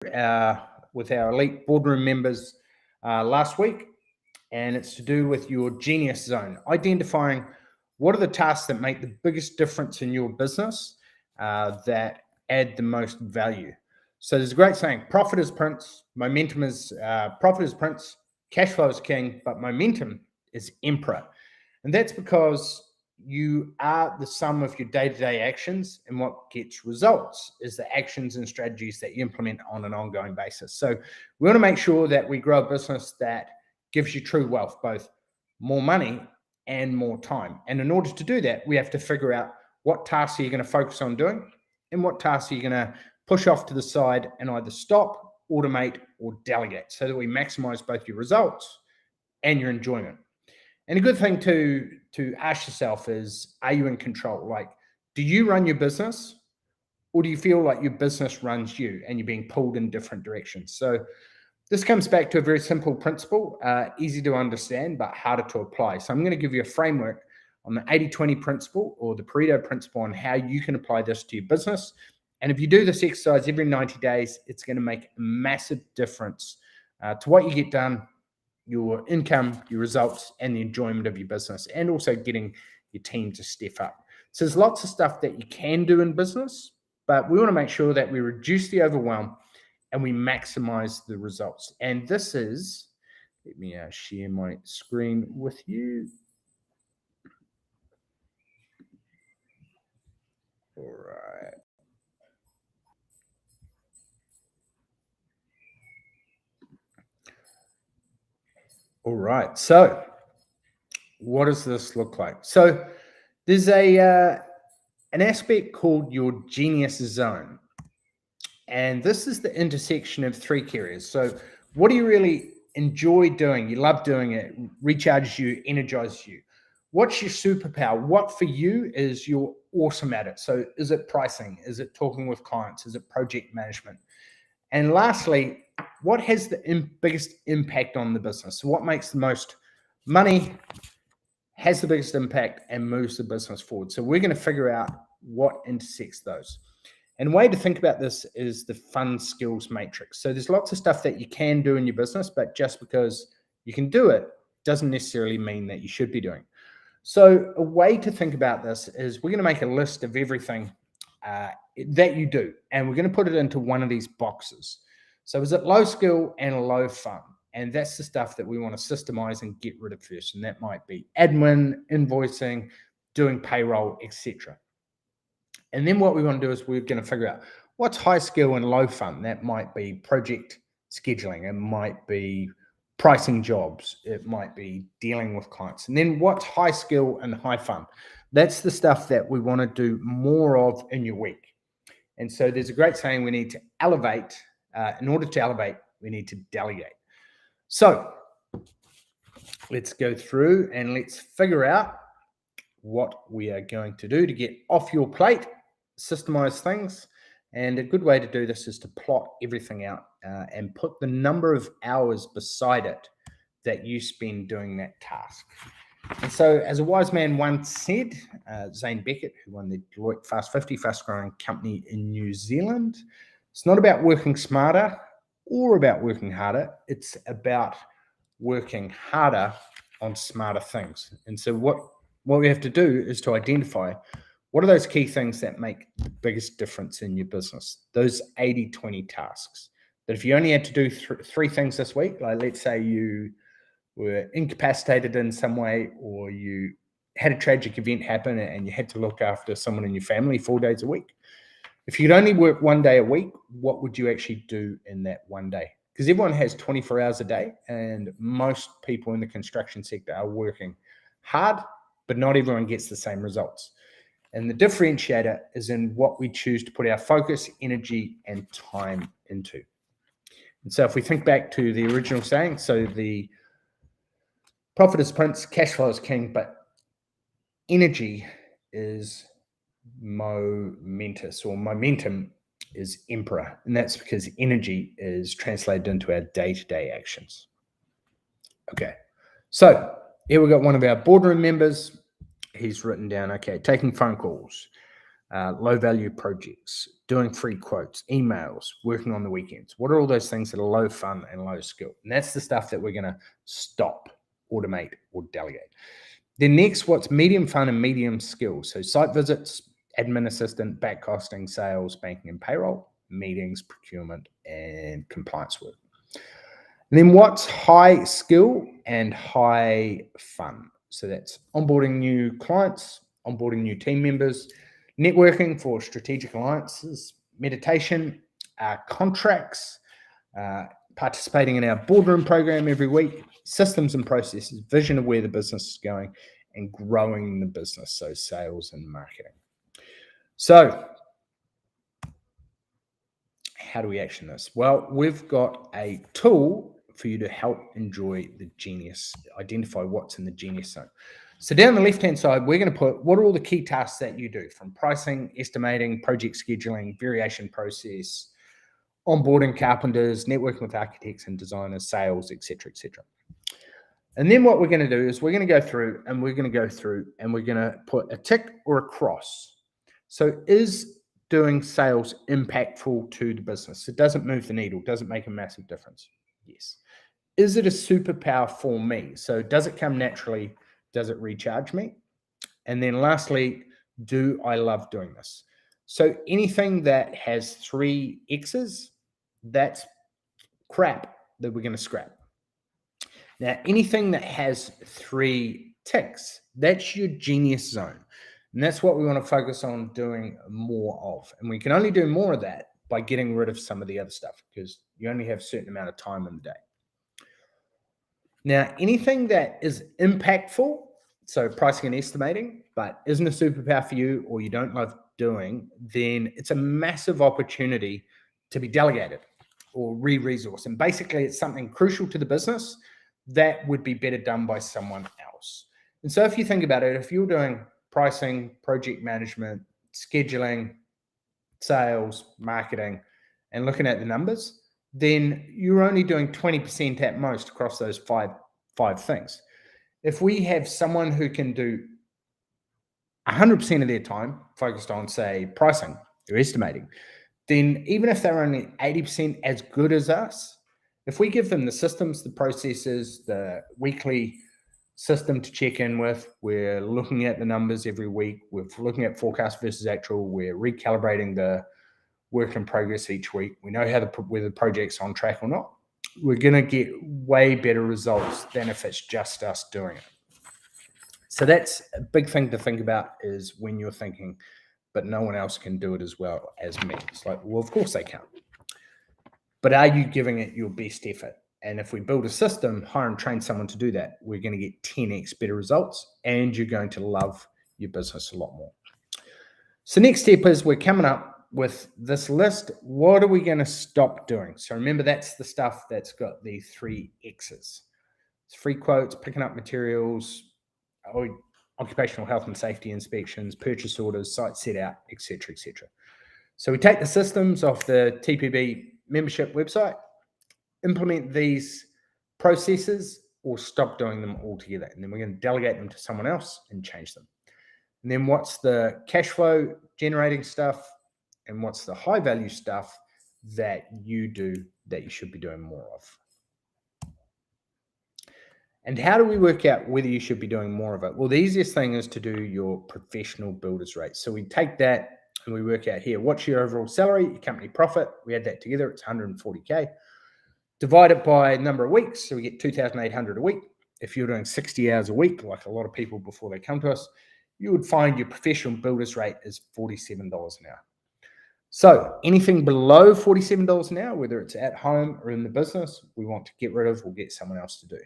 with our elite boardroom members last week, and it's to do with your genius zone, identifying what are the tasks that make the biggest difference in your business that add the most value. So there's a great saying: profit is prince, momentum is profit is prince, cash flow is king, but momentum is emperor. And that's because you are the sum of your day-to-day actions, and what gets results is the actions and strategies that you implement on an ongoing basis. So we want to make sure that we grow a business that gives you true wealth, both more money and more time. And in order to do that, we have to figure out what tasks are you going to focus on doing and what tasks are you going to push off to the side and either stop, automate, or delegate, so that we maximize both your results and your enjoyment. And a good thing to ask yourself is, are you in control? Like, do you run your business, or do you feel like your business runs you and you're being pulled in different directions? So this comes back to a very simple principle, easy to understand, but harder to apply. So I'm going to give you a framework on the 80-20 principle, or the Pareto principle, on how you can apply this to your business. And if you do this exercise every 90 days, it's going to make a massive difference to what you get done, your income, your results, and the enjoyment of your business, and also getting your team to step up. So there's lots of stuff that you can do in business, but we want to make sure that we reduce the overwhelm and we maximize the results. And this is, let me share my screen with you. All right. All right. So what does this look like? So there's an aspect called your genius zone. And this is the intersection of three key areas. So what do you really enjoy doing? You love doing it, recharges you, energizes you. What's your superpower? What for you is you're awesome at it? So is it pricing? Is it talking with clients? Is it project management? And lastly, what has the biggest impact on the business? So what makes the most money, has the biggest impact, and moves the business forward? So we're going to figure out what intersects those. And the way to think about this is the fun skills matrix. So there's lots of stuff that you can do in your business, but just because you can do it doesn't necessarily mean that you should be doing. So a way to think about this is, we're going to make a list of everything that you do, and we're going to put it into one of these boxes. So is it low skill and low fun? And that's the stuff that we want to systemize and get rid of first. And that might be admin, invoicing, doing payroll, etc. And then what we want to do is, we're going to figure out what's high skill and low fun. That might be project scheduling. It might be pricing jobs. It might be dealing with clients. And then what's high skill and high fun? That's the stuff that we want to do more of in your week. And so there's a great saying: we need to elevate. In order to elevate, we need to delegate. So let's go through and let's figure out what we are going to do to get off your plate, systemize things. And a good way to do this is to plot everything out and put the number of hours beside it that you spend doing that task. And so, as a wise man once said, Zane Beckett, who won the Deloitte Fast 50, fast growing company in New Zealand, it's not about working smarter or about working harder. It's about working harder on smarter things. And so what we have to do is to identify what are those key things that make the biggest difference in your business, those 80-20 tasks. That if you only had to do three things this week, like let's say you were incapacitated in some way, or you had a tragic event happen and you had to look after someone in your family 4 days a week. If you'd only work 1 day a week, what would you actually do in that 1 day? Because everyone has 24 hours a day, and most people in the construction sector are working hard, but not everyone gets the same results. And the differentiator is in what we choose to put our focus, energy, and time into. And so if we think back to the original saying, so the profit is prince, cash flow is king, but energy is momentous, or momentum is emperor. And that's because energy is translated into our day-to-day actions. Okay, so here we've got one of our boardroom members. He's written down, okay, taking phone calls, low value projects, doing free quotes, emails, working on the weekends. What are all those things that are low fun and low skill? And that's the stuff that we're going to stop, automate, or delegate. Then next, what's medium fun and medium skill? So site visits, admin assistant, back costing, sales, banking and payroll, meetings, procurement, and compliance work. And then what's high skill and high fun? So that's onboarding new clients, onboarding new team members, networking for strategic alliances, meditation, contracts, participating in our boardroom program every week, systems and processes, vision of where the business is going, and growing the business, so sales and marketing. So how do we action this? Well, we've got a tool for you to help enjoy the genius, identify what's in the genius zone. So down the left-hand side, we're going to put what are all the key tasks that you do, from pricing, estimating, project scheduling, variation process, onboarding carpenters, networking with architects and designers, sales, etc., etc. And then what we're going to do is we're going to go through and we're going to put a tick or a cross. So is doing sales impactful to the business? It doesn't move the needle, doesn't make a massive difference. Yes. Is it a superpower for me? So does it come naturally? Does it recharge me? And then lastly, do I love doing this? So anything that has 3 X's, that's crap that we're going to scrap. Now, anything that has 3 ticks, that's your genius zone. And that's what we want to focus on doing more of. And we can only do more of that by getting rid of some of the other stuff, because you only have a certain amount of time in the day. Now, anything that is impactful, so pricing and estimating, but isn't a superpower for you or you don't love doing, then it's a massive opportunity to be delegated or re-resource. And basically, it's something crucial to the business that would be better done by someone else. And so if you think about it, if you're doing pricing, project management, scheduling, sales, marketing, and looking at the numbers, then you're only doing 20% at most across those five things. If we have someone who can do 100% of their time focused on, say, pricing or estimating, then even if they're only 80% as good as us, if we give them the systems, the processes, the weekly system to check in with, we're looking at the numbers every week, we're looking at forecast versus actual, we're recalibrating the work in progress each week, we know whether the project's on track or not, we're going to get way better results than if it's just us doing it. So that's a big thing to think about, is when you're thinking, but no one else can do it as well as me. It's like, well, of course they can. But are you giving it your best effort? And if we build a system, hire and train someone to do that, we're going to get 10x better results, and you're going to love your business a lot more. So next step is we're coming up with this list. What are we going to stop doing? So remember, that's the stuff that's got the 3 X's. It's free quotes, picking up materials, occupational health and safety inspections, purchase orders, site set out, etc., etc. So we take the systems off the TPB membership website, implement these processes, or stop doing them altogether. And then we're going to delegate them to someone else and change them. And then what's the cash flow generating stuff, and what's the high value stuff that you do that you should be doing more of? And how do we work out whether you should be doing more of it? Well, the easiest thing is to do your professional builders rate. So we take that and we work out here, what's your overall salary, your company profit? We add that together, it's 140K. Divide it by number of weeks, so we get 2,800 a week. If you're doing 60 hours a week, like a lot of people before they come to us, you would find your professional builders rate is $47 an hour. So anything below $47 an hour, whether it's at home or in the business, we want to get rid of or get someone else to do.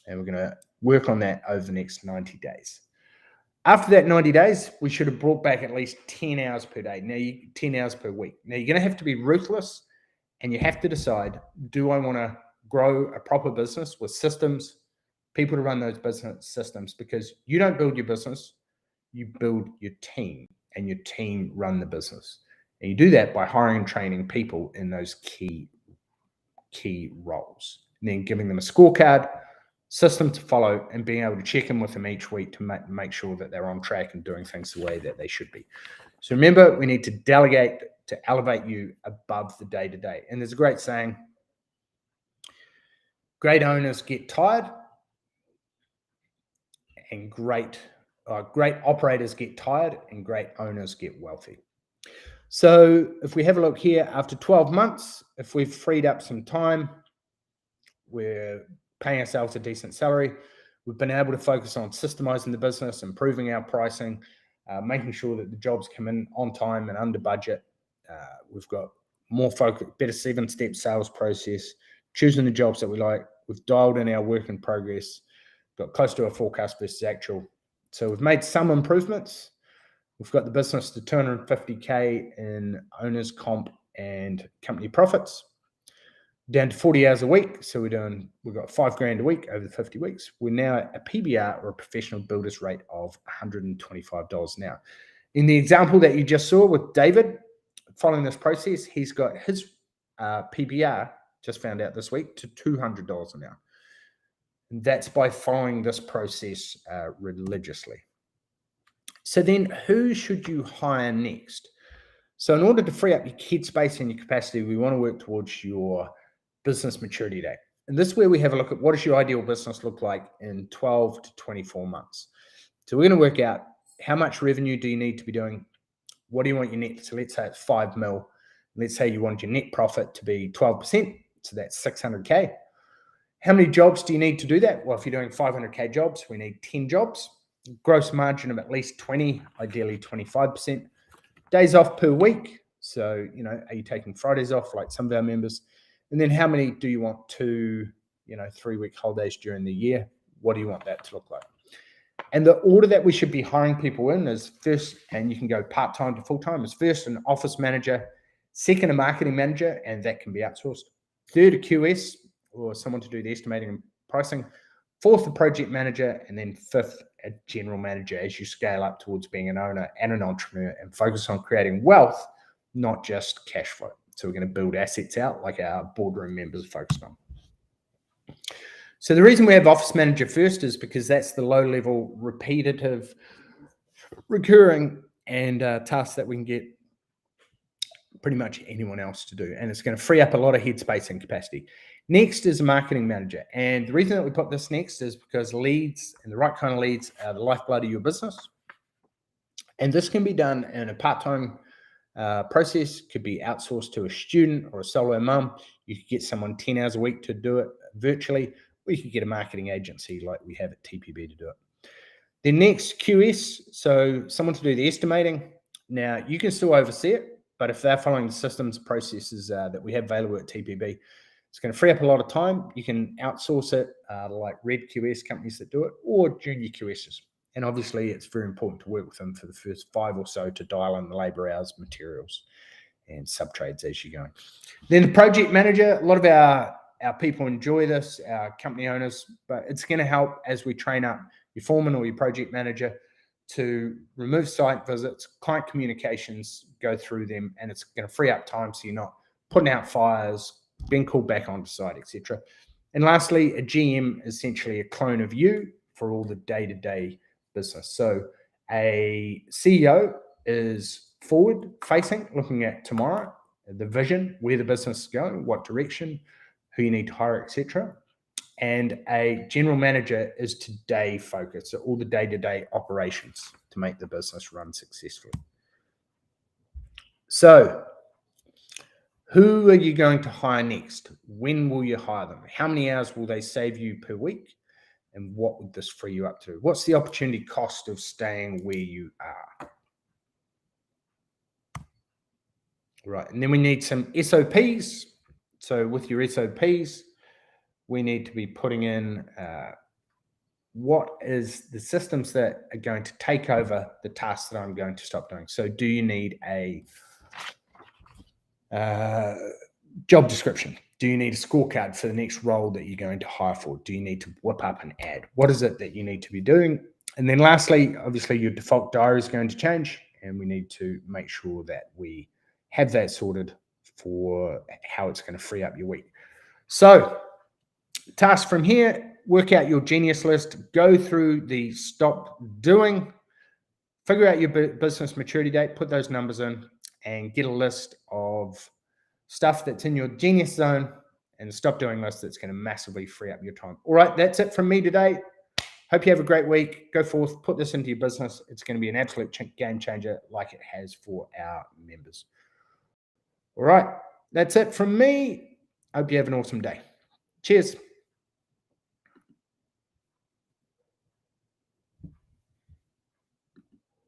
And we're going to work on that over the next 90 days. After that 90 days, we should have brought back at least 10 hours per day. Now, 10 hours per week. Now, you're going to have to be ruthless, and you have to decide, do I want to grow a proper business with systems, people to run those business systems? Because you don't build your business, you build your team, and your team run the business. And you do that by hiring and training people in those key roles, and then giving them a scorecard, system to follow, and being able to check in with them each week to make sure that they're on track and doing things the way that they should be. So remember, we need to delegate to elevate you above the day-to-day. And there's a great saying, great owners get tired and great operators get tired and great owners get wealthy. So if we have a look here, after 12 months, if we've freed up some time, we're paying ourselves a decent salary, we've been able to focus on systemizing the business, improving our pricing, making sure that the jobs come in on time and under budget. We've got more focus, better 7-step sales process, choosing the jobs that we like. We've dialed in our work in progress, got close to our forecast versus actual. So we've made some improvements. We've got the business to $250K in owners comp and company profits, down to 40 hours a week. So we've got $5,000 a week over the 50 weeks. We're now at a PBR, or a professional builder's rate, of $125 an hour. In the example that you just saw with David, following this process, he's got his PBR, just found out this week, to $200 an hour. And that's by following this process religiously. So then who should you hire next? So in order to free up your head space and your capacity, we want to work towards your business maturity date. And this is where we have a look at what does your ideal business look like in 12 to 24 months. So we're going to work out how much revenue do you need to be doing? What do you want your net? So let's say it's 5 mil. Let's say you want your net profit to be 12%. So that's 600K. How many jobs do you need to do that? Well, if you're doing 500K jobs, we need 10 jobs. Gross margin of at least 20, ideally 25%. Days off per week. So, are you taking Fridays off like some of our members? And then how many do you want to, 3-week holidays during the year? What do you want that to look like? And the order that we should be hiring people in is first, and you can go part-time to full-time, is first an office manager, second a marketing manager, and that can be outsourced. Third, a QS, or someone to do the estimating and pricing. Fourth, a project manager, and then fifth, a general manager as you scale up towards being an owner and an entrepreneur and focus on creating wealth, not just cash flow. So we're going to build assets out like our boardroom members are focused on. So the reason we have office manager first is because that's the low-level, repetitive, recurring, and tasks that we can get pretty much anyone else to do. And it's going to free up a lot of headspace and capacity. Next is a marketing manager. And the reason that we put this next is because leads, and the right kind of leads, are the lifeblood of your business. And this can be done in a part-time process, could be outsourced to a student or a solo mum. You could get someone 10 hours a week to do it virtually, or you could get a marketing agency like we have at TPB to do it. Then next, QS, so someone to do the estimating. Now, you can still oversee it, but if they're following the systems processes that we have available at TPB, it's going to free up a lot of time. You can outsource it like Red QS companies that do it, or junior QSs. And obviously, it's very important to work with them for the first 5 or so to dial in the labor hours, materials, and sub-trades as you're going. Then the project manager, a lot of our people enjoy this, our company owners, but it's going to help as we train up your foreman or your project manager to remove site visits, client communications, go through them, and it's going to free up time so you're not putting out fires, being called back onto site, etc. And lastly, a GM is essentially a clone of you for all the day-to-day business. So a CEO is forward-facing, looking at tomorrow, the vision, where the business is going, what direction, who you need to hire, etc. And a general manager is today focused, so all the day-to-day operations to make the business run successfully. So who are you going to hire next? When will you hire them? How many hours will they save you per week? And what would this free you up to? What's the opportunity cost of staying where you are? Right, and then we need some SOPs. So with your SOPs, we need to be putting in what is the systems that are going to take over the tasks that I'm going to stop doing. So do you need a job description? Do you need a scorecard for the next role that you're going to hire for? Do you need to whip up an ad? What is it that you need to be doing? And then lastly, obviously your default diary is going to change, and we need to make sure that we have that sorted for how it's going to free up your week. So task from here, work out your genius list, go through the stop doing figure out your business maturity date, put those numbers in, and get a list of stuff that's in your genius zone, and stop doing lists. That's going to massively free up your time. All right, that's it from me today. Hope you have a great week. Go forth, put this into your business. It's going to be an absolute game changer like it has for our members. All right, that's it from me. Hope you have an awesome day. Cheers.